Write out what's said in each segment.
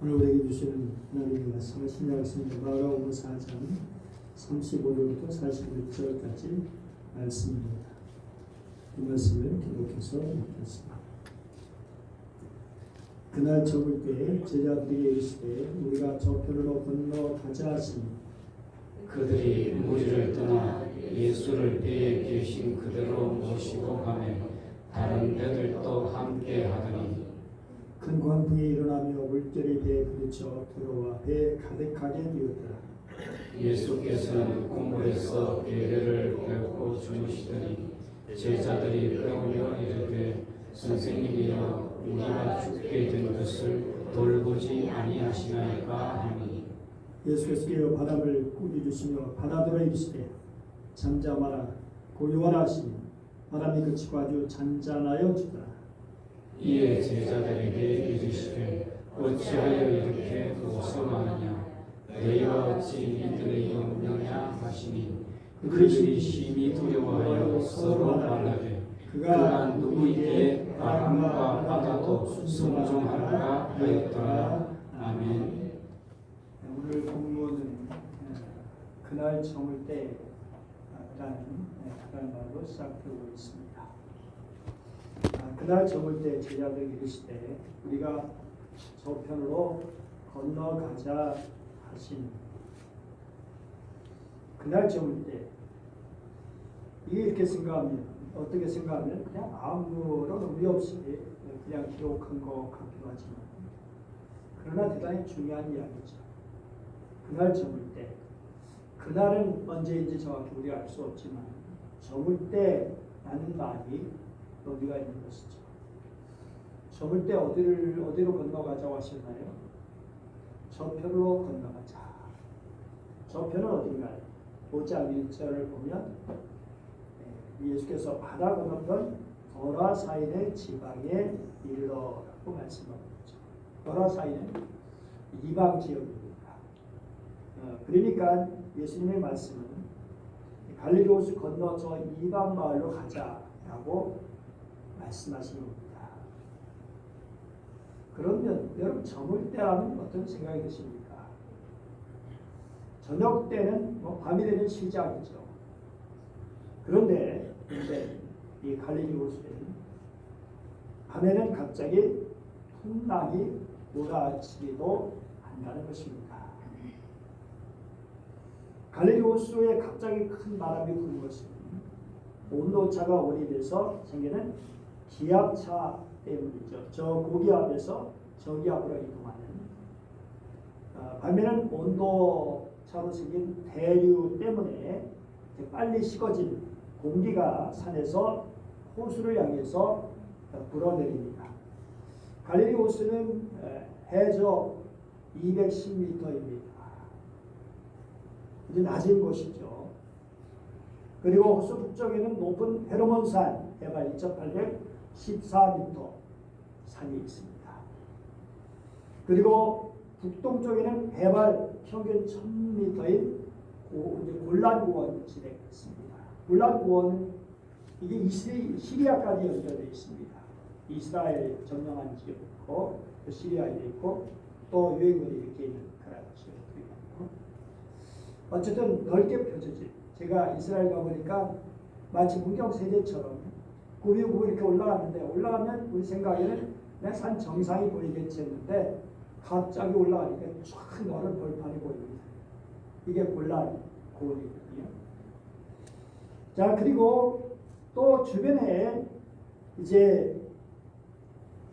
오늘 우리에게 주시는 하나님의 말씀은 신약의 성경 마가복음 4장 35절부터 41절까지 말씀입니다. 이 말씀을 기록해서 읽겠습니다. 그날 저물 때에 제자들이 이르시되 우리가 저편으로 건너가자 하시니 그들이 무리를 떠나 예수를 배에 계신 그대로 모시고 가매 다른 배들도 함께 하더니 큰 광풍이 일어나며 물결이 배에 부딪혀 들어와 배에 가득하게 되었더라. 예수께서는 꿈물에서 배를 밟고 주무시더니 제자들이 깨우며 이르되 선생님이여 우리가 죽게 된 것을 돌보지 아니하시나이까 하니 예수께서 이어 바람을 꾸짖으시며 바다들어 이르시되 잠잠하라 고요하라 하시니 바람이 그치고 아주 잔잔하여 주더라. 이에 제자들에게 이르시되 어찌하여 이렇게 무서워하느냐 너희가 어찌 믿음이 없느냐 하시니 그들이 심히 두려워하여 서로 말하되 그가 누구이기에 바람과 바다도 순종하리라 하였더라. 아멘. 오늘 본문은 그날 저물 때라는 말로 시작되고 있습니다. 그날 저물 때 제자들이 이르시되 우리가 저편으로 건너가자 하신 그날 저물 때 이게 이렇게 생각하면 어떻게 생각하면 그냥 아무런 의미 없이 그냥 기록한 것 같기도 하지만 그러나 대단히 중요한 이야기죠. 그날 저물 때 그날은 언제인지 정확히 우리가 알 수 없지만 저물 때라는 말이 의미가 있는 것이죠. 저물 때 어디로 건너가자고 하셨나요? 저편으로 건너가자. 저편은 어딘가요? 5장 1절을 보면 예수께서 바다 건너편 거라사인의 지방에 이르러라고 말씀하고 있죠. 거라사인은 이방 지역입니다. 그러니까 예수님의 말씀은 갈릴리 호수 건너 저 이방 마을로 가자라고 말씀하시는 겁니다. 그러면 여러분 저물 때라면 어떤 생각이 드십니까? 저녁 때는 밤이 되는 시작이죠. 그런데 이 갈릴리 호수는 밤에는 갑자기 풍랑이 몰아치기도 한다는 것입니다. 갈릴리 호수에 갑자기 큰 바람이 부는 것은 온도차가 원인돼서 생기는 기압차 때문이죠. 저 고기압에서 저기압으로 이동하는 반면은 온도차로 생긴 대류 때문에 빨리 식어진 공기가 산에서 호수를 향해서 불어내립니다. 갈릴리 호수는 해저 210m입니다. 이제 낮은 곳이죠. 그리고 호수 북쪽에는 높은 헤르몬산 해발 2,814m 산이 있습니다. 그리고 북동쪽에는 해발 평균 1,000m인 골란 지대가 있습니다. 골란 고원은 이게 시리아까지 연결되어 있습니다. 이스라엘 점령한 지역이고 또 시리아에 있고 또 유행물이 이렇게 있는 그런 지역들이고 어쨌든 넓게 펼쳐진 제가 이스라엘 가보니까 마치 문경세제처럼 구비구비 이렇게 올라가면 우리 생각에는 그냥 산 정상이 보이겠지 했는데 갑자기 올라가니까 쫙 넓은 벌판이 보입니다. 이게 골란 고원이거든요. 자, 그리고 또 주변에 이제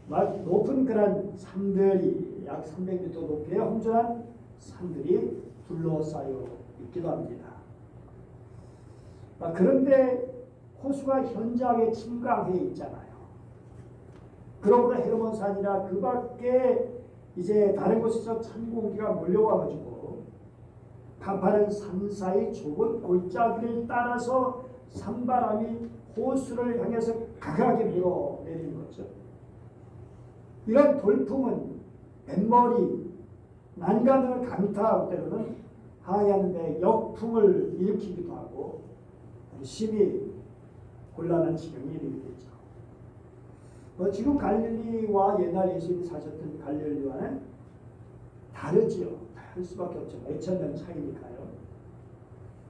높은 그런 산들이 약 300m 높이의 험준한 산들이 둘러싸여 있기도 합니다. 그런데 호수가 현저하게 침강해 있잖아요. 그러므로 헤르몬산이나 그 밖에 이제 다른 곳에서 찬 공기가 몰려와가지고 가파른 산 사이 좁은 골짜기를 따라서 산바람이 호수를 향해서 강하게 밀어내리는 거죠. 이런 돌풍은 뱃머리, 난간 등을 강타하고 때로는 하얀데 역풍을 일으키기도 하고 심히 곤란한 지경이 이르게 되죠. 지금 갈릴리와 옛날 예수님이 사셨던 갈릴리와는 다르지요. 다를 수밖에 없죠. 몇천 년 차이니까요.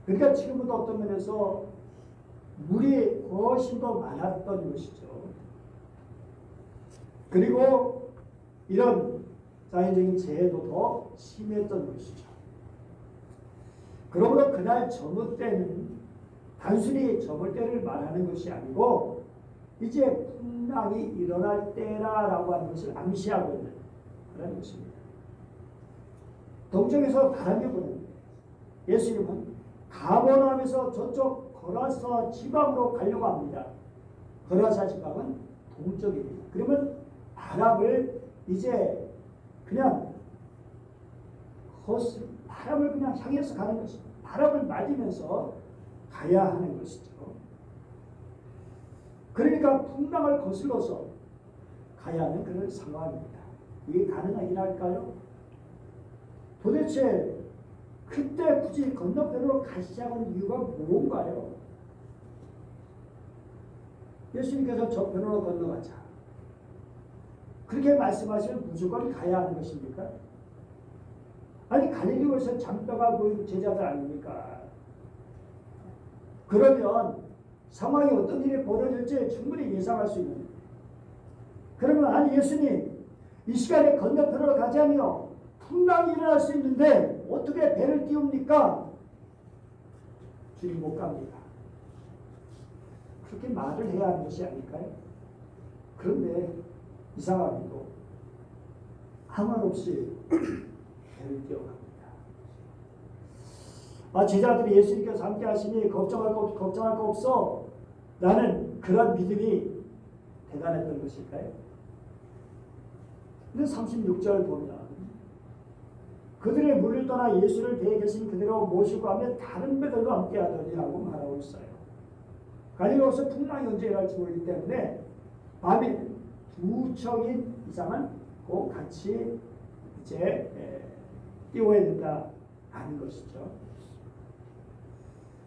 그러니까 지금부터 어떤 면에서 물이 훨씬 더 많았던 것이죠. 그리고 이런 자연적인 재해도 더 심했던 것이죠. 그러므로 그날 저물 때는 단순히 저물 때를 말하는 것이 아니고 이제 풍랑이 일어날 때라고 하는 것을 암시하고 있는 그런 것입니다. 동쪽에서 바람이 부는데 예수님은 가버나움에서 저쪽 거라사 지방으로 가려고 합니다. 거라사 지방은 동쪽입니다. 그러면 바람을 이제 그냥 바람을 그냥 향해서 가는 것입니다. 바람을 맞으면서 가야 하는 것이죠. 그러니까 풍랑을 거슬러서 가야 하는 그런 상황입니다. 이게 가능하긴 할까요? 도대체 그때 굳이 건너편으로 가시자는 이유가 뭔가요? 예수님께서 저편으로 건너가자. 그렇게 말씀하시면 무조건 가야 하는 것입니까? 아니 갈릴리에서 장가가 보인 제자들 아닙니까? 그러면 상황이 어떤 일이 벌어질지 충분히 예상할 수 있는. 그러면 아니 예수님 이 시간에 건너편으로 가자며 풍랑이 일어날 수 있는데 어떻게 배를 띄웁니까? 주님 못 갑니다. 그렇게 말을 해야 하는 것이 아닐까요? 그런데 이상하게도 아무 말 없이 배를 띄워갑니다. 제자들이 예수님께서 함께 하시니 걱정할 거 없어. 나는 그런 믿음이 대단했던 것일까요? 근데 36절 보면 그들의 물을 떠나 예수를 배에 계신 그대로 모시고 하며 다른 배들도 함께 하더니라고 말하고 있어요. 갈릴리에서 풍랑이 언제 일어날지 모르기 때문에 밤에 두 척인 이상은 꼭 같이 이제 띄워야 된다는 것이죠.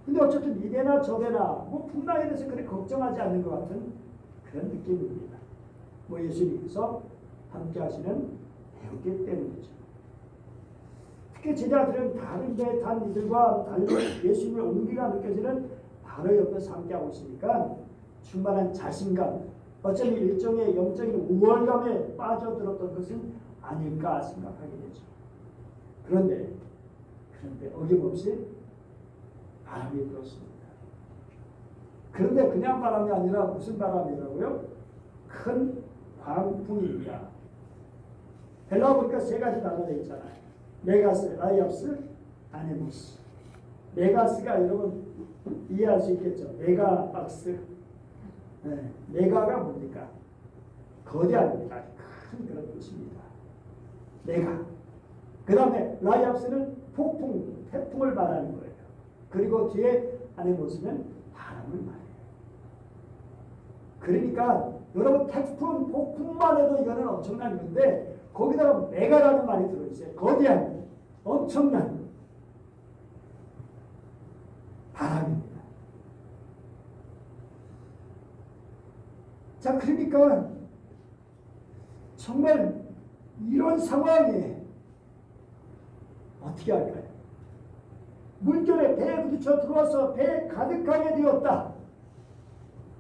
근데 어쨌든 이배나 저배나 뭐 풍랑에 대해서 그렇게 걱정하지 않는 것 같은 그런 느낌입니다. 뭐 예수님께서 함께 하시는 배우기 때문이죠. 특히 제자들은 다른 배에 탄 이들과 달리 예수님의 온기가 느껴지는 바로 옆에서 함께하고 있으니까 충만한 자신감, 어쩌면 일종의 영적인 우월감에 빠져들었던 것은 아닐까 생각하게 되죠. 그런데 어김없이 바람이 불었습니다. 그런데 그냥 바람이 아니라 무슨 바람이라고요? 큰 광풍입니다. 헬라어 보니까 세 가지 단어가 있잖아요. 메가스, 라이압스, 아네모스. 메가스가 여러분 이해할 수 있겠죠. 메가박스. 네, 메가가 뭡니까? 거대합니다. 큰 그런 뜻입니다. 메가. 그 다음에 라이압스는 폭풍, 태풍을 말하는 거예요. 그리고 뒤에 아네모스는 바람을 말해요. 그러니까 여러분 태풍, 폭풍만 해도 이거는 엄청난 건데 거기다가 메가라는 말이 들어있어요. 거대한, 엄청난 바람입니다. 자, 그러니까 정말 이런 상황에 어떻게 할까요? 물결에 배에 부딪혀 들어와서 배에 가득하게 되었다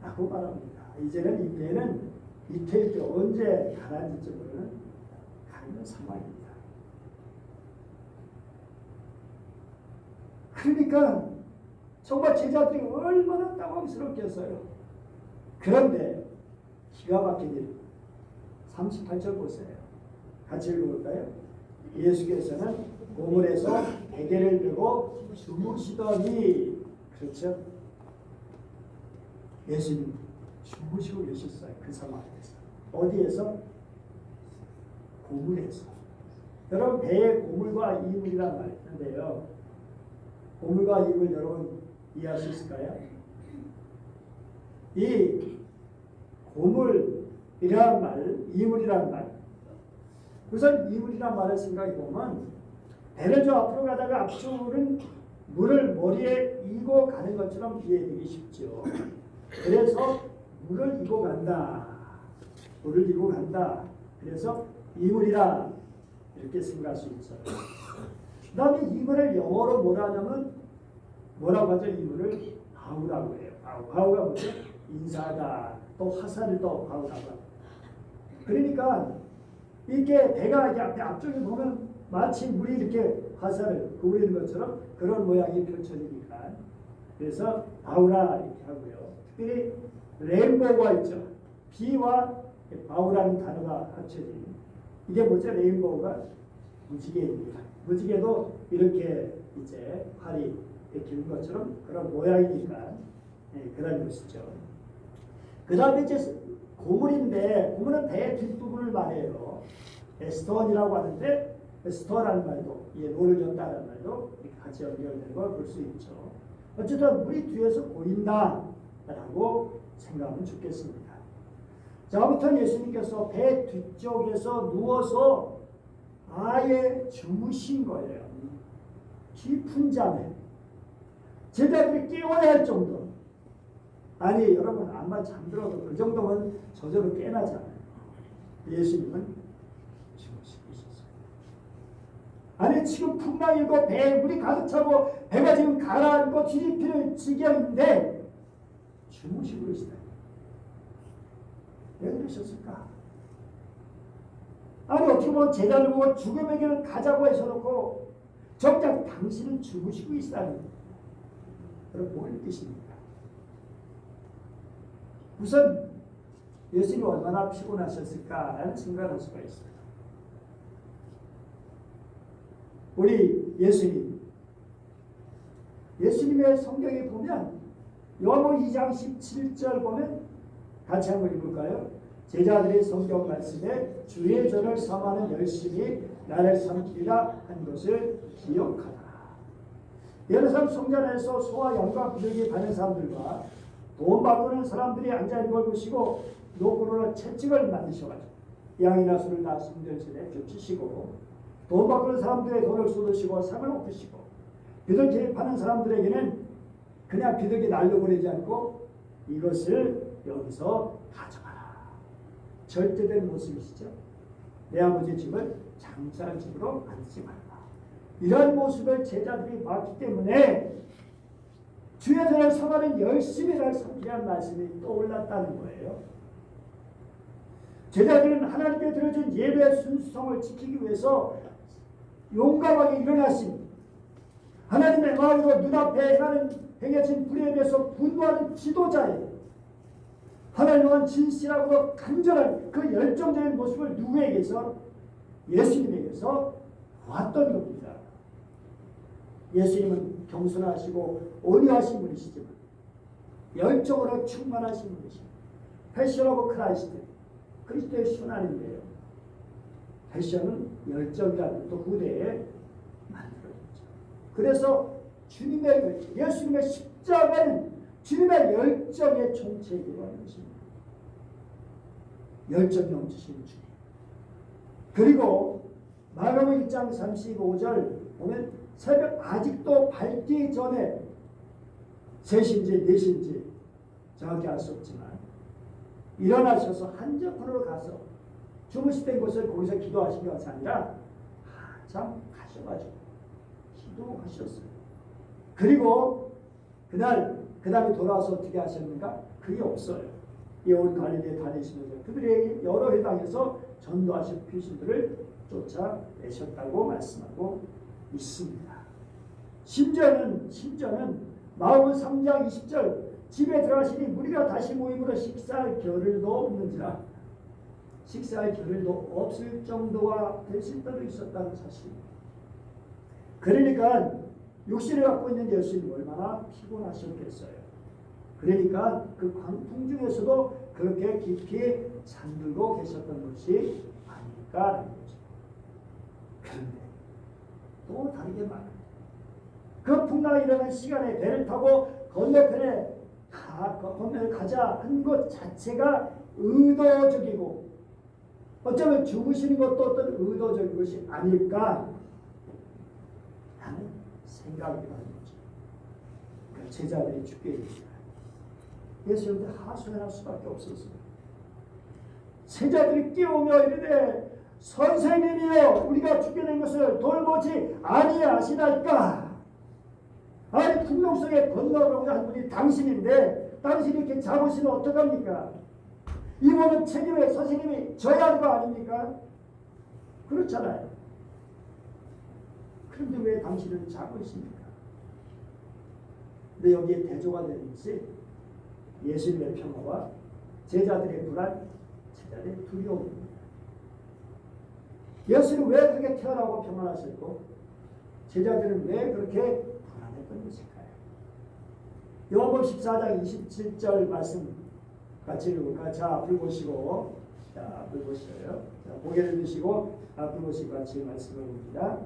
라고 말합니다. 이제는 이 배는 이때 언제 가라앉을지 모르는 가는 상황입니다. 그러니까 정말 제자들이 얼마나 당황스럽겠어요. 그런데 기가 막힌 일 38절 보세요. 같이 읽어볼까요? 예수께서는 고물에서 베개를 들고 주무시더니, 그렇죠? 예수님 주무시고 계셨어요. 그 상황에서. 어디에서? 고물에서. 여러분 배에 고물과 이물이란 말이 있는데요. 고물과 이물 여러분 이해할 수 있을까요? 이 고물이란 말, 이물이란 말. 우선 이물이란 말을 생각해 보면 배를 저 앞으로 가다가 앞쪽은 물을 머리에 이고 가는 것처럼 이해되기 쉽죠. 그래서 물을 이고 간다. 물을 이고 간다. 그래서 이물이라 이렇게 생각할 수 있어요. 그 다음에 이거를 영어로 뭐라 하냐면 뭐라고 하죠? 이거를 바우라고 해요. 바우가 뭐죠? 인사다. 또 화살을 또 바우라고 합니다. 그러니까 이렇게 배가 이렇게 앞쪽에 보면 마치 물이 이렇게 화살을 그리는 것처럼 그런 모양이 펼쳐지니까 그래서 바우라 이렇게 하고요. 특별히 레인보우가 있죠. B와 바우라는 단어가 합쳐진 이게 뭐죠? 레인보우가 무지개입니다. 무지개도 이렇게 이제 활이 긴 것처럼 그런 모양이니까 그런 것이죠. 그 다음에 이제 고물인데 고물은 배 뒷부분을 말해요. 스톤이라고 하는데 스톤이라는 말도 노를 졌다는 말도 이렇게 같이 연결되는 걸 볼 수 있죠. 어쨌든 물이 뒤에서 보인다라고 생각하면 좋겠습니다. 자, 아무튼 예수님께서 배 뒤쪽에서 누워서 아예 주무신 거예요. 깊은 잠에 제자들이 깨워야 할 정도. 아니 여러분 아마 잠들어도 그 정도면 저절로 깨나잖아요. 예수님은 주무시고 있었어요. 아니 지금 풍랑이 일고 배에 물이 가득 차고 배가 지금 가라앉고 뒤집히는 지경인데 주무시고 계시다. 왜 그러셨을까? 아니 어떻게 보면 제자들 보고 죽음에게는 가자고 해서놓고 정작 당신은 주무시고 있다니. 그럼 뭘 뜻입니까? 우선 예수님이 얼마나 피곤하셨을까라는 생각을 할 수가 있어요. 우리 예수님의 성경에 보면 요한복음 2장 17절 보면 같이 한번 읽을까요? 제자들이 성경 말씀에 주의 전을 삼하는 열심히 나를 삼키리라 한 것을 기억하라. 예루살렘 성전 안에서 소와 양과 비둘기 파는 사람들과 돈 바꾸는 사람들이 앉아있는 걸 보시고 노고로 채찍을 만드셔가지고 양이나 소를 다 성전실에 겹치시고 돈 바꾸는 사람들의 돈을 쏟으시고 상을 엎으시고 비둘기 파는 사람들에게는 그냥 비둘기 날려보내지 않고 이것을 여기서 가져가라. 절대된 모습이시죠. 내 아버지 집을 장사할 집으로 만들지 말라. 이런 모습을 제자들이 봤기 때문에 주의 전을 삼하는 열심히 날 섬기라는 말씀이 떠올랐다는 거예요. 제자들은 하나님께 드려진 예배의 순수성을 지키기 위해서 용감하게 일어나신 하나님의 마음으로 눈앞에 행해진 불의에 대해서 분노하는 지도자예요. 하나님은 진실하고 간절한 그 열정적인 모습을 누구에게서? 예수님에게서 보았던 겁니다. 예수님은 겸손하시고 온유하신 분이시지만 열정으로 충만하신 분이십니다. 패션 오브 크라이스트, 그리스도의 순환인데요. 패션은 열정이라는 또 후대에 만들어졌죠. 그래서 예수님의 십자가는 주님의 열정의 총체이기도 하는 것입니다. 열정 넘치신 주님. 그리고 마가복음 1장 35절 보면 새벽 아직도 밝기 전에 3시인지 4시인지 정확히 알 수 없지만 일어나셔서 한적으로 가서 주무시던 곳을 거기서 기도하신 것이 아니라 한참 가셔가지고 기도하셨어요. 그리고 그날 그 다음에 돌아와서 어떻게 하셨는가? 그게 없어요. 이 온 갈릴리에 다니시면서 그들의 여러 회당에서 전도하신 귀신들을 쫓아내셨다고 말씀하고 있습니다. 심지어는 마가복음 3장 20절 집에 들어가시니 무리가 다시 모임으로 식사할 겨를도 없는지라. 식사할 겨를도 없을 정도가 되실 때도 있었다는 사실입니다. 그러니까 육신을 갖고 있는 예수님이 얼마나 피곤하셨겠어요. 그러니까 그 광풍 중에서도 그렇게 깊이 잠들고 계셨던 것이 아닐까라는 거죠. 그런데 또 다르게 말합니다. 그 풍랑이 일어난 시간에 배를 타고 건너편에 가자 한 것 자체가 의도적이고 어쩌면 주무시는 것도 어떤 의도적인 것이 아닐까 하는 생각이 나는 거죠. 그러니까 제자들이 죽게 됩니다. 예수님한테 하소연할 수밖에 없었어요. 제자들이 깨우며 이르되 선생님이여 우리가 죽게 된 것을 돌보지 아니하시나이까. 아니 풍랑 속에 건너오고자 한 분이 당신인데 당신이 이렇게 잡으시면 어떡합니까? 이모는 책임의 선생님이 져야 하는 거 아닙니까? 그렇잖아요. 그런데 왜 당신은 잡으십니까? 근데 여기에 대조가 되는 것이 예수님의 평화와 제자들의 불안, 제자들의 두려움입니다. 예수는 왜 그렇게 태어나고 평안하셨고 제자들은 왜 그렇게 불안했던 것일까요? 요한복음 14장 27절 말씀 같이 읽을까? 자, 앞을 보시고, 자, 앞을 보셔요. 자, 고개를 드시고 앞을 보시고 같이 말씀을 봅니다.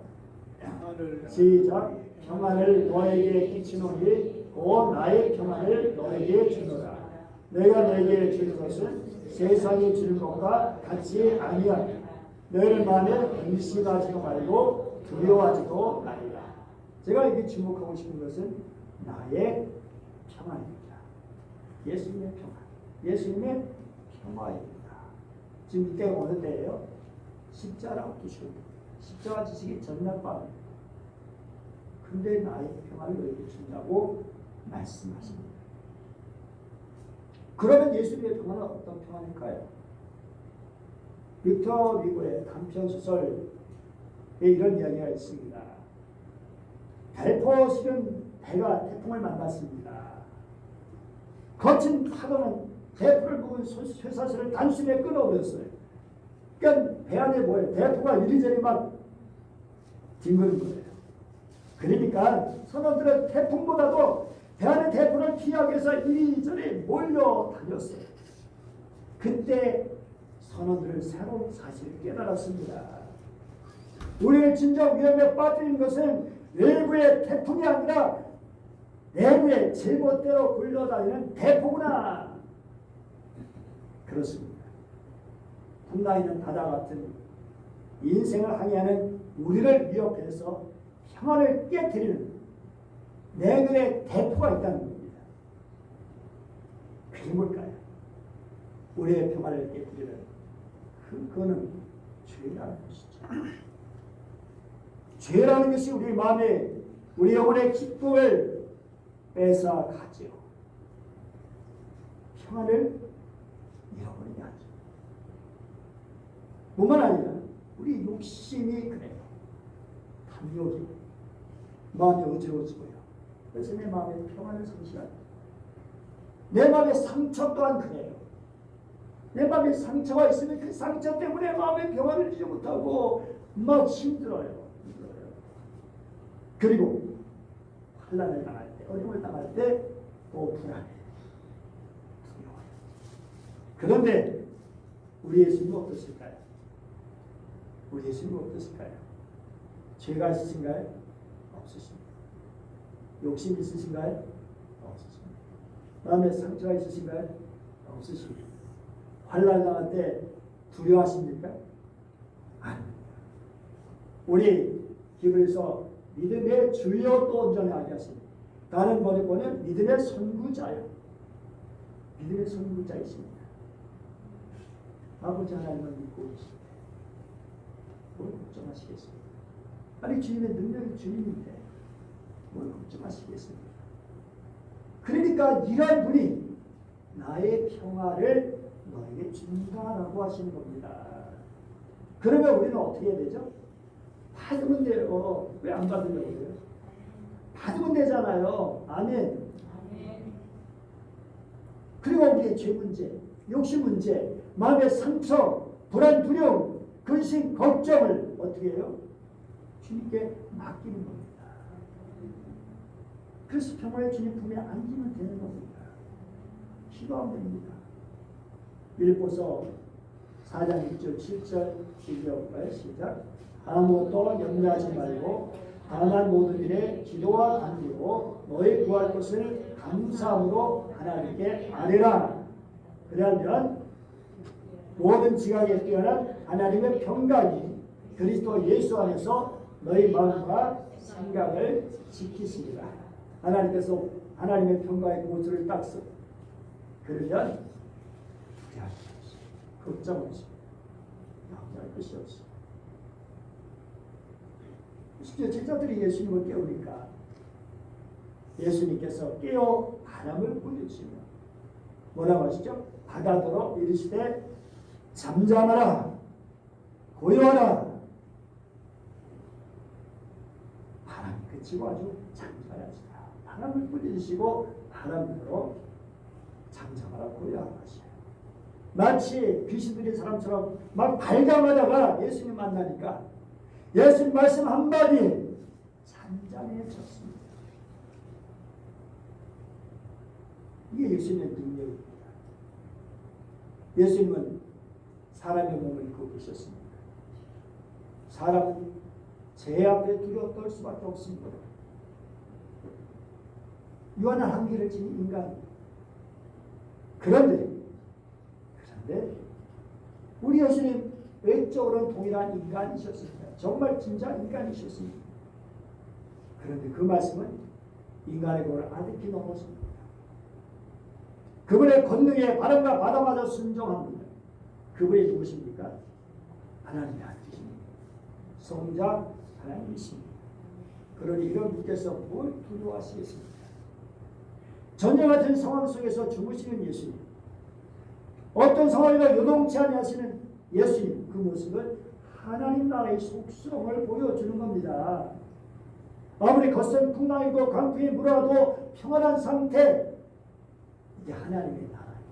시작. 평안을 너에게 끼치노니 곧 나의 평안을 너에게 주노라. 내가 너에게 주는 것은 세상이 주는 것과 같이 아니하니 너희를 마음에 근심하지도 말고 두려워하지도 말라. 제가 이렇게 주목하고 싶은 것은 나의 평안입니다. 예수님의 평안, 예수님의 평화입니다. 지금 이때가 어느 때예요? 십자가라고 두시고 십자가 지시기 전날 밤. 근데 나의 평안을 너에게 준다고 말씀하십니다. 그러면 예수님의 평안은 어떤 평안일까요? 빅터 위고의 단편소설에 이런 이야기가 있습니다. 벨포 실은 배가 태풍을 만났습니다. 거친 파도는 대포를 묵은 쇠사슬을 단숨에 끊어버렸어요. 그러니까 배 안에 뭐예요? 대포가 이리저리 막 뒹구는 거예요. 그러니까 선원들은 태풍보다도 배 안에 대포를 피하기 위해서 이리저리 몰려다녔어요. 그때 선원들은 새로운 사실을 깨달았습니다. 우리를 진정 위험에 빠뜨린 것은 외부의 태풍이 아니라 내부의 제멋대로 굴러다니는 대포구나. 그렇습니다. 탐나이는 바다 같은 인생을 항해하는 우리를 위협해서 평안을 깨뜨리는 내면의 대포가 있다는 겁니다. 그게 뭘까요? 우리의 평안을 깨뜨리는 그거는 죄라는 것이죠. 죄라는 것이 우리 마음에 우리 영혼의 기쁨을 뺏어가죠. 평안을 잃어버리게 하죠. 뿐만 아니라 우리 욕심이 그래요. 탐욕이 마음이 어지러워지고요. 그래서 내 마음의 평안을 상실하죠. 내 마음의 상처 또한 그래요. 내 마음에 상처가 있으면 그 상처 때문에 마음의 평안을 주지 못하고 막 힘들어요. 그리고 환난을 당할 때, 어려움을 당할 때 또 불안해, 두려워요. 그런데 우리 예수님은 어떠실까요? 우리 예수님은 어떠실까요? 죄가 있으신가요? 없으십니다. 욕심 있으신가요? 없으십니다. 마음에 상처가 있으신가요? 없으십니다. 환난 당할 때 두려워하십니까? 아닙니다. 우리 히브리서 믿음의 주여 또 온전하게 하십니다. 다른 번역본은 믿음의 선구자요. 믿음의 선구자이십니다. 아버지 하나님을 믿고 계십니다. 뭘 걱정하시겠습니까? 아니 주님의 능력이 주님인데 뭘 걱정하시겠습니까? 그러니까 이런 분이 나의 평화를 너에게 준다라고 하시는 겁니다. 그러면 우리는 어떻게 해야 되죠? 받으면 돼요. 왜 안 받으려고 그래요? 받으면 되잖아요. 아멘. 그리고 우리의 죄 문제, 욕심 문제, 마음의 상처, 불안, 두려움, 근심, 걱정을 어떻게 해요? 주님께 맡기는 겁니다. 그래서 평화의 주님 품에 안기면 되는 겁니다. 기도하면 됩니다. 빌립보서 4장 6절 7절 읽어볼까요? 시작. 아무것도 염려하지 말고 다만 모든 일에 기도와 간구로 너희 구할 것을 감사함으로 하나님께 아뢰라. 그러면 모든 지각에 뛰어난 하나님의 평강이 그리스도 예수 안에서 너희 마음과 생각을 지키시리라. 하나님께서 하나님의 평강의 고수를 딱 써. 그러면 걱정 없이 할 것이 없어. 심지어 제자들이 예수님을 깨우니까 예수님께서 깨어 바람을 불리시며 뭐라고 하시죠? 바다더러 이르시되 잠잠하라 고요하라. 바람이 그치고 아주 잠잠하시다. 바람을 불리시고 바람더러 잠잠하라 고요하라 하시요. 마치 귀신 들린 사람처럼 막 발감하다가 예수님 만나니까 예수님 말씀 한마디에 잔잔해졌습니다. 이게 예수님의 능력입니다. 예수님은 사람의 몸을 입고 계셨습니다. 사람은 제 앞에 두려워 떨 수밖에 없습니다. 유한한 한계를 지닌 인간. 그런데 우리 예수님 외적으로는 동일한 인간이셨습니다. 정말 진짜 인간이셨습니다. 그런데 그 말씀은 인간의 공을 아득히 넘었습니다. 그분의 권능에 바람과 바다마저 순종합니다. 그분이 누구십니까? 하나님의 아들이십니다. 성자 하나님이십니다. 그러니 이런 분께서 뭘 두려워하시겠습니까? 전쟁 같은 상황 속에서 죽으시는 예수님, 어떤 상황이나 요동치 아니하시는 예수님, 그 모습은 하나님 나라의 속성을 보여주는 겁니다. 아무리 거센 풍랑이고 강풍이 불어도 평안한 상태, 이게 하나님의 나라예요.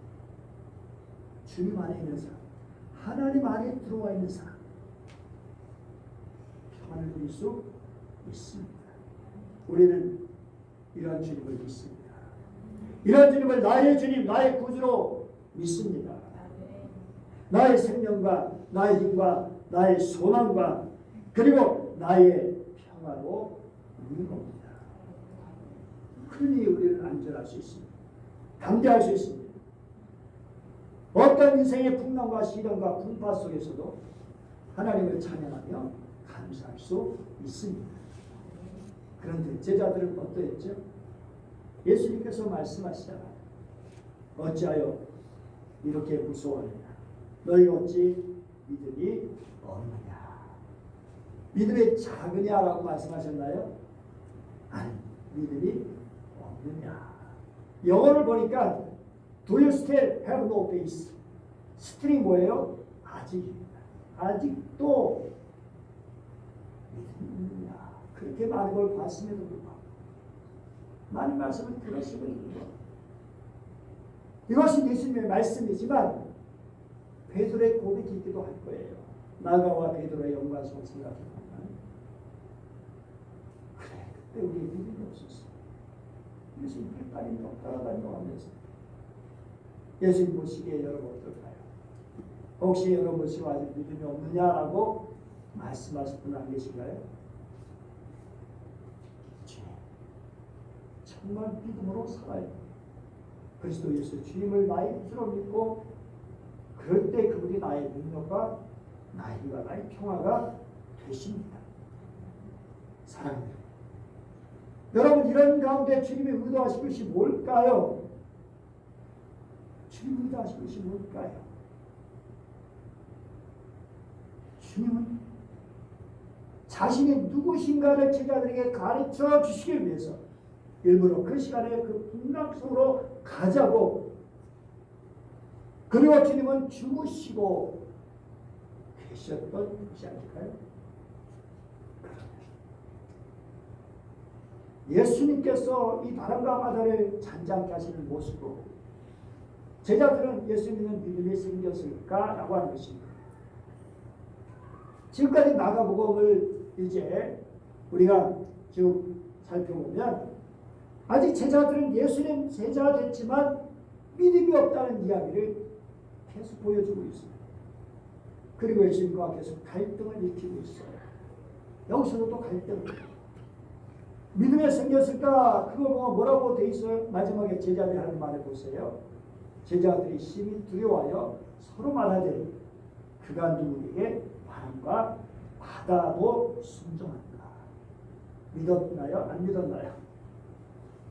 주님 안에 있는 사람, 하나님 안에 들어와 있는 사람, 평안을 누릴 수 있습니다. 우리는 이런 주님을 믿습니다. 이런 주님을 나의 주님, 나의 구주로 믿습니다. 나의 생명과 나의 힘과 나의 소망과 그리고 나의 평화로 있는 겁니다. 그러니 우리는 안전할 수 있습니다. 담대할 수 있습니다. 어떤 인생의 풍랑과 시련과 풍파 속에서도 하나님을 찬양하며 감사할 수 있습니다. 그런데 제자들은 어떠했죠? 예수님께서 말씀하시잖아요. 어찌하여 이렇게 무서워하느냐? 너희 어찌 믿음이 없느냐? 믿음이 작으냐라고 말씀하셨나요? 아니, 믿음이 없느냐? 영어를 보니까 Do you still have no faith? 스틸이 뭐예요? 아직입니다. 아직도 믿음이 없느냐? 그렇게 많은 걸 봤음에도 불구하고 많은 말씀을 들으시고 있는 것. 이것이 예수님의 말씀이지만 베드로의 고백이 있기도 할 거예요. 나가와 베드로의 연관성을 생각해보면 그래, 그때 우리 믿음이 없었어. 예수님 헷갈리며 따라다니며 하면서 예수님 보시기에 여러분 어떨까요? 혹시 여러분 보시고 아직 믿음이 없느냐라고 말씀하실 분 안 계신가요? 정말 믿음으로 살아야 돼요. 그리스도 예수 주님을 나의 구주로 믿고 그럴 때 그분이 나의 능력과 나의 힘과 나의 평화가 되십니다. 사랑합니다. 여러분 이런 가운데 주님이 의도하신 것이 뭘까요? 주님이 의도하신 것이 뭘까요? 주님은 자신이 누구신가를 제자들에게 가르쳐 주시기 위해서 일부러 그 시간에 그 풍랑 속으로 가자고, 그리고 주님은 주무시고 계셨던 것이 아닐까요? 예수님께서 이 바람과 바다를 잔잔케 하시는 모습으로 제자들은 예수 믿는 믿음이 생겼을까라고 하는 것입니다. 지금까지 마가복음을 이제 우리가 쭉 살펴보면 아직 제자들은 예수님 제자가 됐지만 믿음이 없다는 이야기를 계속 보여주고 있습니다. 그리고 예수님과 계속 갈등을 일으키고 있어요. 여기서도 또 갈등. 믿음이 생겼을까? 그거 뭐라고 돼 있어요? 마지막에 제자들이 하는 말을 보세요. 제자들이 심히 두려워하여 서로 말하되 그가 누구에게 바람과 바다도 순종한다. 믿었나요? 안 믿었나요?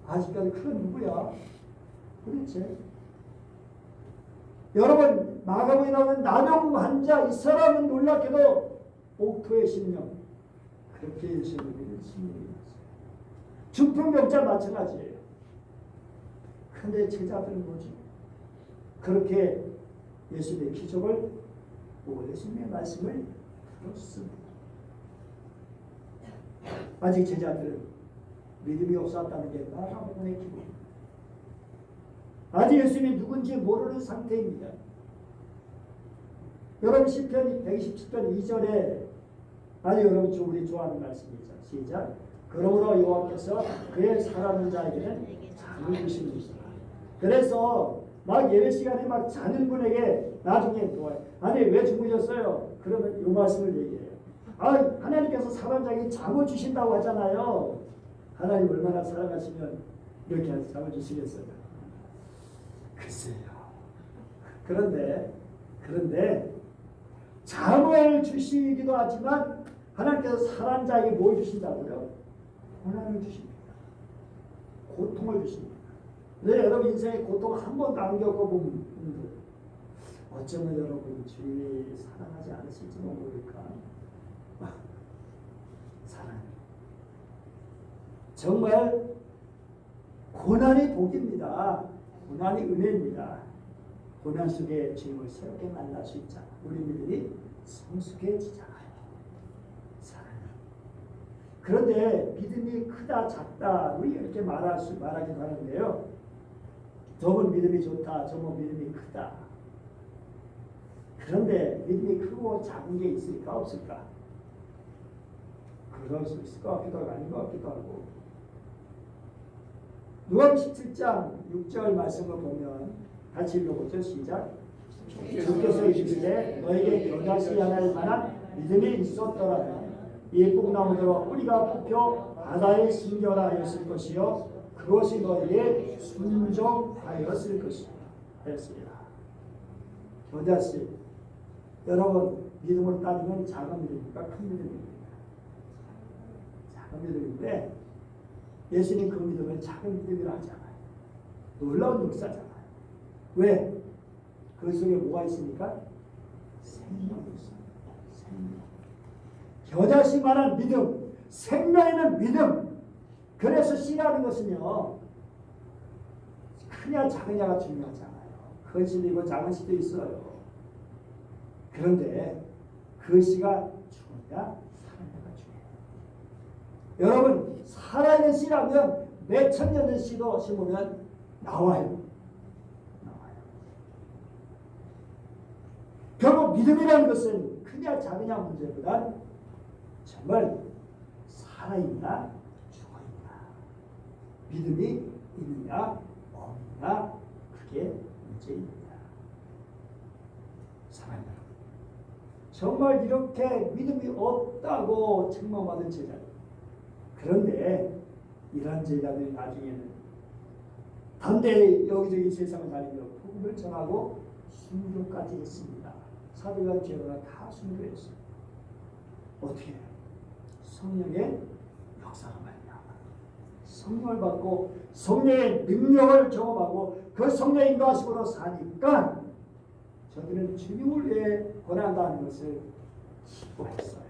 아직까지 그건 누구야? 도대체 여러분 마가복음에 나오는 나병 환자 이 사람은 놀랍게도 옥토의 심령 그렇게 예수님을 심령이었어요. 중풍병자 마찬가지예요. 근데 제자들은 뭐지? 그렇게 예수님의 기적을 보고 예수님의 말씀을 들었습니다. 아직 제자들은 믿음이 없었다는 게 마가복음의 기록입니다. 아직 예수님이 누군지 모르는 상태입니다. 여러분 시편 127편 2절에 아니 여러분 우리 좋아하는 말씀이죠. 시작. 그러므로 여호와께서 그의 사랑하는 자에게는 잠을 주십니다. 그래서 막 예배 시간에 막 자는 분에게 나중에 누워요. 아니 왜 주무셨어요? 그러면 이 말씀을 얘기해요. 아 하나님께서 사랑하는 자에게 잠을 주신다고 하잖아요. 하나님 얼마나 사랑하시면 이렇게 잠을 주시겠어요? 글쎄요. 그런데 잠을 주시기도 하지만 하나님께서 사랑하는 자에게 뭘 주신다고요? 고난을 주십니다. 고통을 주십니다. 네, 여러분 인생에 고통 한 번도 안 겪어본 분들 어쩌면 여러분 주님이 사랑하지 않으실지도 모를까? 사랑해요. 정말 고난이 복입니다. 고난이 은혜입니다. 고난 속에 주님을 새롭게 만날 수 있잖아. 우리 믿음이 성숙해지잖아요. 사랑해요. 그런데 믿음이 크다 작다 우리 이렇게 말하기도 하는데요. 저분 믿음이 좋다. 저분 믿음이 크다. 그런데 믿음이 크고 작은 게 있을까 없을까? 그럴 수 있을 것 같기도 하고 아닌 것 같기도 하고. 누가복음 17장 6절 말씀을 보면 같이 읽어보죠. 시작. 주께서 이르시되 너에게 겨자씨 하나일 만한 믿음이 있었더라면 이 뽕나무대로 뿌리가 뽑혀 바다에 심겨라 하였을 것이요 그것이 너에게 순종하였을 것이다 했습니다. 겨자씨 여러분 믿음으로 따지면 작은 믿음입니까? 큰 믿음입니까? 작은 믿음인데 예수님 그 믿음을 작은 믿음이라 하잖아요. 놀라운 역사잖아요. 왜? 그 속에 뭐가 있습니까? 생명이 있습니다. 생명. 겨자씨만한 믿음, 생명 있는 믿음. 그래서 씨라는 것은요, 크냐 작으냐가 중요하잖아요. 큰 씨도 있고 작은 씨도 있어요. 그런데 그 씨가 죽었냐, 살았냐가 중요해요. 여러분, 살아있는 씨라면 몇 천 년의 씨도 심으면 나와요. 결국 믿음이라는 것은 크냐 작으냐 문제보다 정말 살아있나 죽어있나 믿음이 있느냐 없느냐 그게 문제입니다. 사랑하는 여러분 정말 이렇게 믿음이 없다고 책망받은 제자들 그런데 이런 제자들이 나중에는 담대히 여기저기 세상을 다니며 복음을 전하고 순교까지 했습니다. 사도가 제자가 다 순교했어요. 어떻게 해요? 성령의 역사가 말이야. 성령을 받고 성령의 능력을 경험하고 그 성령의 인도하심으로 사니까 저들은 주님을 위해 고난당하는 것을 기뻐했어요.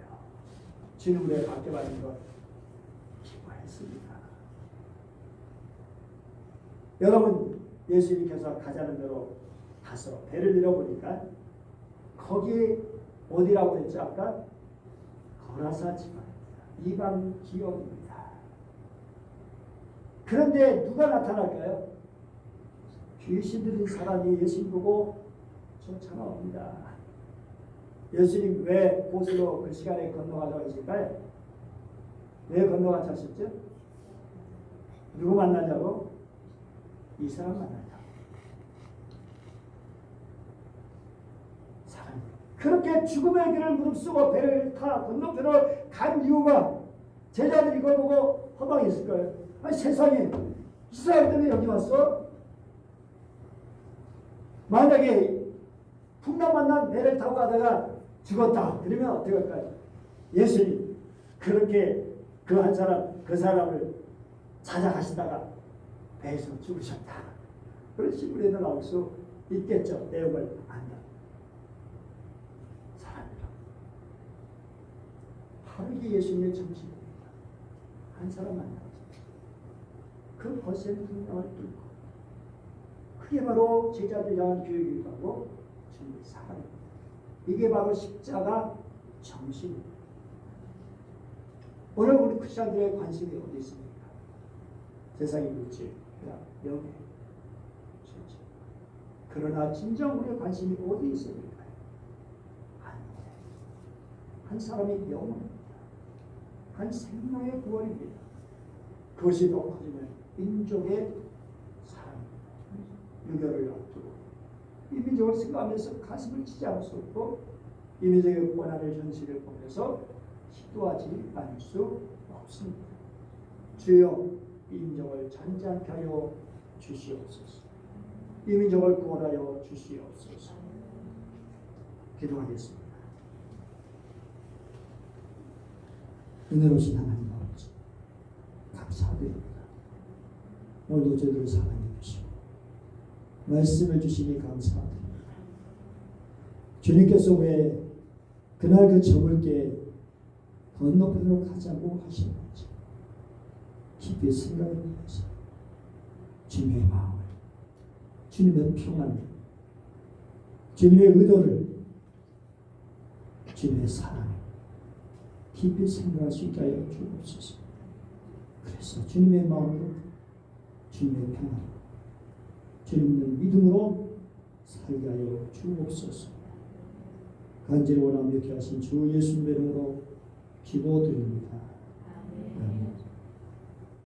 주님을 위해 받게 것 기뻐했습니다. 여러분 예수님께서 가자는 대로 가서 배를 잃어보니까 거기 어디라고 했죠 아까? 거라사 지방입니다. 이방 지역입니다. 그런데 누가 나타날까요? 귀신 들린 사람이 예수님 보고 쫓아나옵니다. 예수님 왜 보스로 그 시간에 건너가자고 했을까요? 왜 건너가자 하셨죠? 누구 만나자고? 이 사람 만나자. 그렇게 죽음의 길을 무릅쓰고 배를 타 건너편으로 간 이유가 제자들이 이걸 보고 허망했을 거예요. 아니 세상에 이 사람 때문에 여기 왔어? 만약에 풍랑 만난 배를 타고 가다가 죽었다. 그러면 어떻게 할까요? 예수님 그렇게 그 사람을 찾아가시다가 배에서 죽으셨다. 그런 신문에도 나올 수 있겠죠. 내용을 안다. 사람이라. 바로 이게 예수님의 정신입니다. 한 사람 만나서 그 거센 분량을 뚫고 그게 바로 제자들 향한 교육이기도 하고 주님의 사랑입니다. 이게 바로 십자가 정신입니다. 오늘 우리 크리스천들의 관심이 어디 있습니까? 세상의 물질, 명예, 실제. 그러나 진정 우리의 관심이 어디 있습니까? 한 사람의 영혼입니다. 한 생명의 구원입니다. 그것이 더 커지면 민족의 사랑, 유교를 앞두고 이 민족을 생각하면서 가슴을 치지 않을 수 없고 이 민족의 고난의 현실을 보면서 기도하지 않을 수 없습니다. 주여 이 민족을 잔잔케 하여 주시옵소서. 이 민족을 구원하여 주시옵소서. 기도하겠습니다. 은혜로우신 하나님 아버지 감사드립니다. 오늘도 저희를 사랑해 주시고 말씀을 주시니 감사드립니다. 주님께서 왜 그날 그 저물게 건너편으로 가자고 하시는지 깊이 생각해보면서 주님의 마음을, 주님의 평안을, 주님의 의도를, 주님의 사랑을 깊이 생각할 수 있게 하여 주옵소서. 그래서 주님의 마음으로, 주님의 평안으로, 주님의 믿음으로 살게 하여 주옵소서. 간절히 원하며 이렇게 하신 주 예수님의 이름으로 기도드립니다.